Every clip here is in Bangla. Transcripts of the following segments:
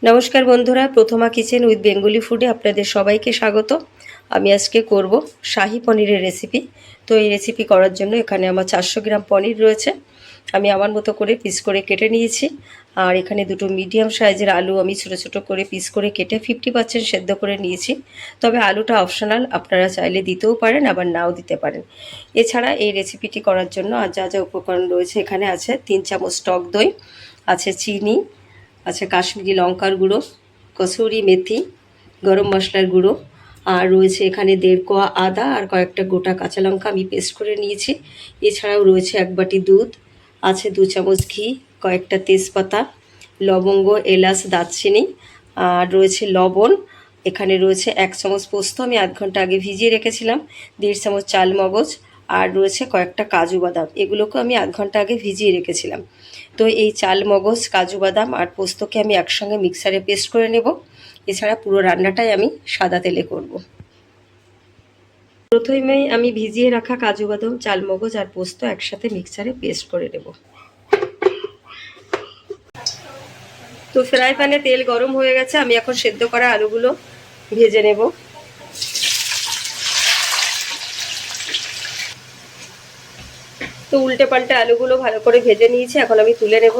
নমস্কার বন্ধুরা, প্রথমা কিচেন উইথ বেঙ্গলি ফুডে আপনাদের সবাইকে স্বাগত। আমি আজকে করব শাহি পনিরের রেসিপি। তো এই রেসিপি করার জন্য এখানে আমার 400 গ্রাম পনির রয়েছে। আমি আমার মতো করে পিস করে কেটে নিয়েছি। আর এখানে দুটো মিডিয়াম সাইজের আলু আমি ছোট ছোট করে পিস করে কেটে 50% সেদ্ধ করে নিয়েছি। তবে আলুটা অপশনাল, আপনারা চাইলে দিতেও পারেন আবার নাও দিতে পারেন। এছাড়া এই রেসিপিটি করার জন্য আর যা যা উপকরণ রয়েছে, এখানে আছে 3 চামচ টক দই, আছে চিনি, আছে কাশ্মীরি লঙ্কার গুঁড়ো, কসুরি মেথি, গরম মশলার গুঁড়ো, আর রয়েছে এখানে 1.5 কোয়া আদা আর কয়েকটা গোটা কাঁচা লঙ্কা আমি পেস্ট করে নিয়েছি। এছাড়াও রয়েছে 1 বাটি দুধ, আছে 2 চামচ ঘি, কয়েকটা তেজপাতা, লবঙ্গ, এলাচ, দারচিনি, আর রয়েছে লবণ। এখানে রয়েছে 1 চামচ পোস্ত, আমি আধ ঘন্টা আগে ভিজিয়ে রেখেছিলাম, 1.5 চামচ চাল মগজ, আর রয়েছে কয়েকটা কাজু বাদাম, এগুলোকে আমি আধ ঘন্টা আগে ভিজিয়ে রেখেছিলাম। তো এই চাল মগজ, কাজু বাদাম আর পোস্তকে আমি একসঙ্গে মিক্সারে পেস্ট করে নেব। এছাড়া পুরো রান্নাটাই আমি সাদা তেলে করব। প্রথমেই আমি ভিজিয়ে রাখা কাজু বাদাম, চাল মগজ আর পোস্ত একসাথে মিক্সারে পেস্ট করে নেব। তো ফ্রাই প্যানে তেল গরম হয়ে গেছে, আমি এখন সেদ্ধ করা আলুগুলো ভেজে নেব। তো উল্টে পাল্টে আলুগুলো ভালো করে ভেজে নিয়েছি, এখন আমি তুলে নেব।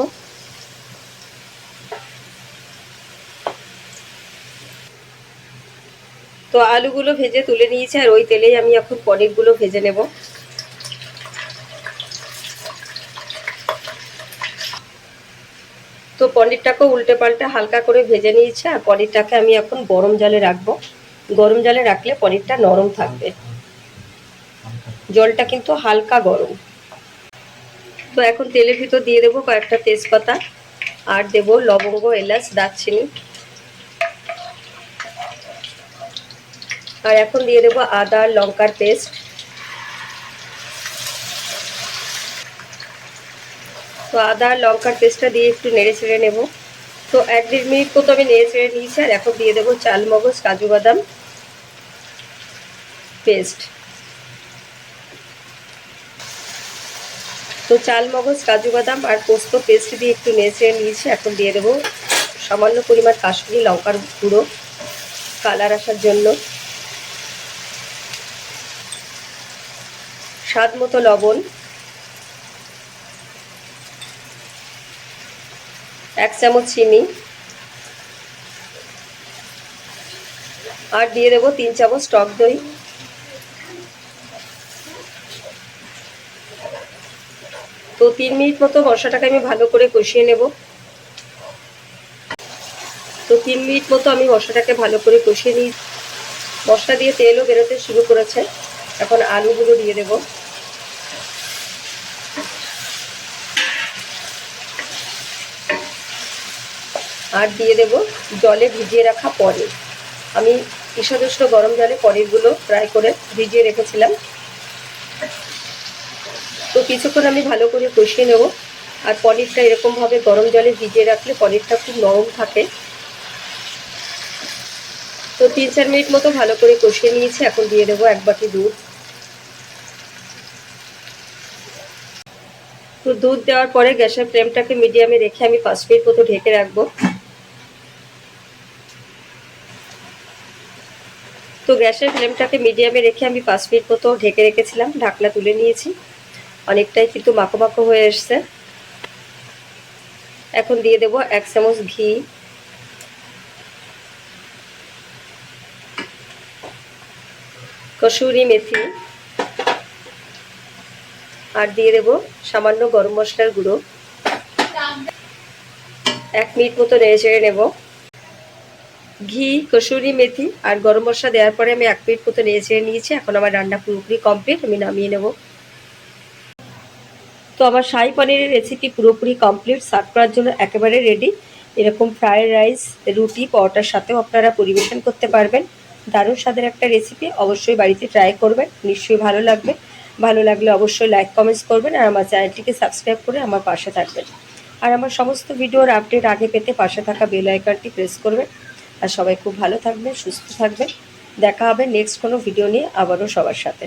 তো আলুগুলো ভেজে তুলে নিয়েছি, আর ওই তেলেই আমি এখন পনিরগুলো ভেজে নেব। তো পনিরটাকে উল্টে পাল্টে হালকা করে ভেজে নিয়েছি, আর পনিরটাকে আমি এখন গরম জলে রাখবো। গরম জলে রাখলে পনিরটা নরম থাকবে। জলটা কিন্তু হালকা গরম। তো এখন তেলের ভিতর দিয়ে দেবো কয়েকটা তেজপাতা, আর দেব লবঙ্গ, এলাচ, দারচিনি, আর এখন দিয়ে দেবো আদা আর লঙ্কার পেস্ট। তো আদা আর লঙ্কার পেস্টটা দিয়ে একটু নেড়ে ছেড়ে নেব। তো 1-1.5 মিনিট মতো আমি নেড়ে ছেড়ে নিয়েছি, আর এখন দিয়ে দেবো চাল মগজ, কাজু বাদাম পেস্ট। তো চাল মগজ, কাজু বাদাম আর পোস্ত পেস্ট দিয়ে একটু নেড়ে ছেড়ে নিয়েছি। এখন দিয়ে দেবো সামান্য পরিমাণ কাশ্মীরি লঙ্কার গুঁড়ো, কালার আসার জন্য, স্বাদ মতো লবণ, 1 চামচ চিনি, আর দিয়ে দেবো 3 চামচ টক দই। তো 3 মিনিট মতো মশলাটাকে আমি ভালো করে কষিয়ে নেব। তো 3 মিনিট মতো আমি মশলাটাকে ভালো করে কষিয়ে নিই। মশলা দিয়ে তেলও বেরোতে শুরু করেছে। এখন আলুগুলো দিয়ে দেব। আর দিয়ে দেব জলে ভিজিয়ে রাখা পনির। আমি ঈষদুষ্ণ গরম জলে পনিরগুলো ফ্রাই করে ভিজিয়ে রেখেছিলাম। তো কিছুক্ষণ আমি ভালো করে কষিয়ে নেব। আর পনিরটা এরকমভাবে গরম জলে ভিজিয়ে রাখলে পনিরটা খুব নরম থাকে। তো 3-4 মিনিট মতো ভালো করে কষিয়ে নিয়েছি। এখন দিয়ে দেবো 1 বাটি দুধ। তো দুধ দেওয়ার পরে গ্যাসের ফ্লেমটাকে মিডিয়ামে রেখে আমি 5 মিনিট মতো ঢেকে রাখবো। তো গ্যাসের ফ্লেমটাকে মিডিয়ামে রেখে আমি 5 মিনিট মতো ঢেকে রেখেছিলাম। ঢাকনা তুলে নিয়েছি। অনেকটাই কিন্তু মাখো মাখো হয়ে এসছে। এখন দিয়ে দেবো 1 চামচ ঘি, কসুরি মেথি, আর দিয়ে দেবো সামান্য গরম মশলার গুঁড়ো। 1 মিনিট মতো নেড়ে চেড়ে নেব। ঘি, কসুরি মেথি আর গরম মশলা দেওয়ার পরে আমি 1 মিনিট মতো নেড়ে চেড়ে নিয়েছি। এখন আমার রান্না পুরোপুরি কমপ্লিট, আমি নামিয়ে নেব। তো আমার শাহি পনিরের রেসিপি পুরোপুরি কমপ্লিট, সার্ভ করার জন্য একেবারে রেডি। এরকম ফ্রাইড রাইস, রুটি, পরোটার সাথেও আপনারা পরিবেশন করতে পারবেন। দারুণ স্বাদের একটা রেসিপি, অবশ্যই বাড়িতে ট্রাই করবেন, নিশ্চয়ই ভালো লাগবে। ভালো লাগলে অবশ্যই লাইক কমেন্টস করবেন, আর আমার চ্যানেলটিকে সাবস্ক্রাইব করে আমার পাশে থাকবেন। আর আমার সমস্ত ভিডিওর আপডেট আগে পেতে পাশে থাকা বেল আইকনটি প্রেস করবেন। আর সবাই খুব ভালো থাকবেন, সুস্থ থাকবেন। দেখা হবে নেক্সট কোনো ভিডিও নিয়ে আবারও সবার সাথে।